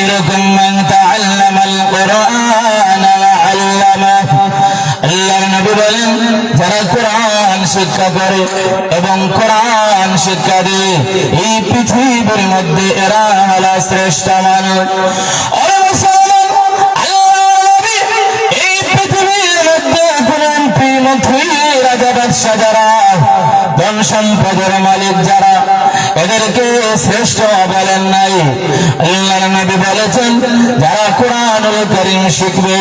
খায়রুকুম মান তাআল্লামাল কুরআন ওয়া আল্লামাহু। আল্লাহর নবী বলেন, যারা কোরআন শিক্ষা করে এবং কোরআন শিক্ষা দেয়, এই পৃথিবীর মধ্যে এরা হলো শ্রেষ্ঠ মানুষ। ওরে মুসলমান, আল্লাহর নবী এই পৃথিবীর মধ্যে কোন এমপি, মন্ত্রী, রাজা, বাদশা যারা, ধন সম্পদের মালিক যারা, এদেরকে শ্রেষ্ঠ বলেন নাই। আল্লাহর নবী বলেছেন, যারা কোরআনুল কারীম শিখবে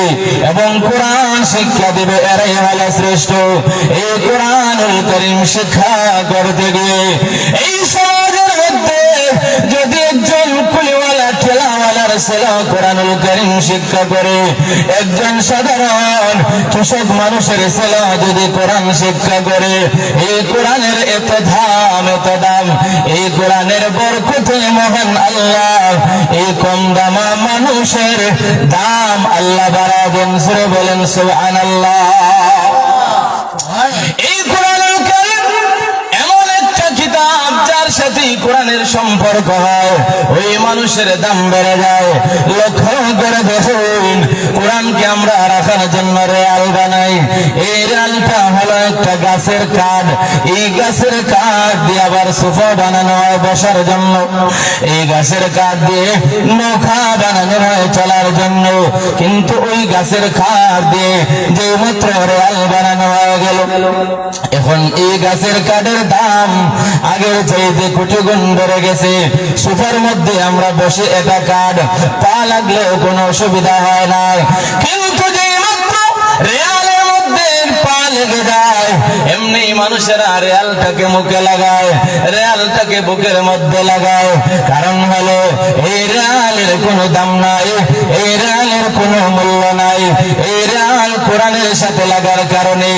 এবং কোরআন শিক্ষা দেবে এরাই হলো শ্রেষ্ঠ। এই কোরআনুল কারীম শিক্ষা করতে গিয়ে এই সমাজের মধ্যে যদি একজন কুলিওয়ালা ঠেলাওয়ালার ছেলে কোরআনুল কারীম শিক্ষা করে, একজন সাধারণ কৃষক মানুষের ছেলে যদি কোরআন শিক্ষা করে, এই কোরআনের এত দাম, এত দাম, এই কোরআনের বরকতে মহান আল্লাহ এই কম দামা মানুষের দাম আল্লাহ বাড়াবেন। সুরে বলেন সুবহানাল্লাহ। এই কোরআনুল কারীম এমন একটা কিতাব যার সাথে কোরআনের সম্পর্ক হয়, ওই মানুষের দাম বেড়ে যায়। লক্ষ্য করে দেখুন, কোরআনকে আমরা রাখার জন্য রেয়াল বানাই। এই রেয়ালটা হলো একটা গাছের কাঠ। এই গাছের কাঠ দিয়ে আবার সোফা বানানো হয় বসার জন্য। এই গাছের কাঠ দিয়ে নৌকা বানানো হয় চলার জন্য। কিন্তু ওই গাছের কাঠ দিয়ে যে মাত্র রেয়াল বানানো হয়ে গেল, এখন এই গাছের কাঠের দাম আগের চাইতে কোটি গুণ বেড়ে গেছে। সোফার মধ্যে আমরা বসে এটা কাঠ, পা লাগলেও কোনো অসুবিধা হয় না। কিন্তু যে মাত্র রেয়ালের মধ্যে পা লেগে যায়, এমনি মানুষেরা রেয়ালটাকে মুখে লাগায়, রেয়ালটাকে বুকের মধ্যে লাগায়। কারণ হলো এই রেয়ালের কোনো দাম নাই, এই রেয়ালের কোনো মূল্য নাই। এই রেয়াল কোরআনের সাথে লাগার কারণে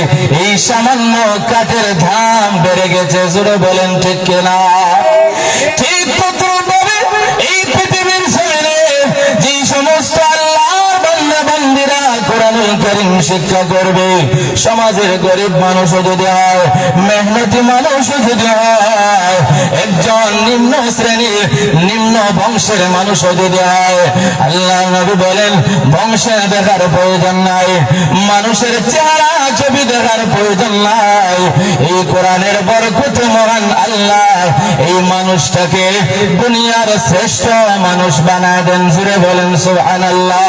এই সামান্য কাঠের দাম বেড়ে গেছে। জোরে বলেন ঠিক কিনা? ঠিক তদ্রুপভাবে এই পৃথিবীর জমিনে যে সমস্ত আল্লাহর বান্দা বান্দীরা কোরআনুল কারীম শিক্ষা করবে, সমাজের গরিব মানুষও যদি হয়, মেহনতি মানুষও যদি হয়, একজন নিম্ন শ্রেণীর নিম্ন বংশের মানুষও যদি হয়, আল্লাহ নবী বলেন বংশে দেখার প্রয়োজন নাই, মানুষের চেহারা ছবি দেখার প্রয়োজন নাই। এই কোরআনের বরকতে মহান আল্লাহ এই মানুষটাকে দুনিয়ার শ্রেষ্ঠ মানুষ বানায় দেন। জুড়ে বলেন সুবহানাল্লাহ।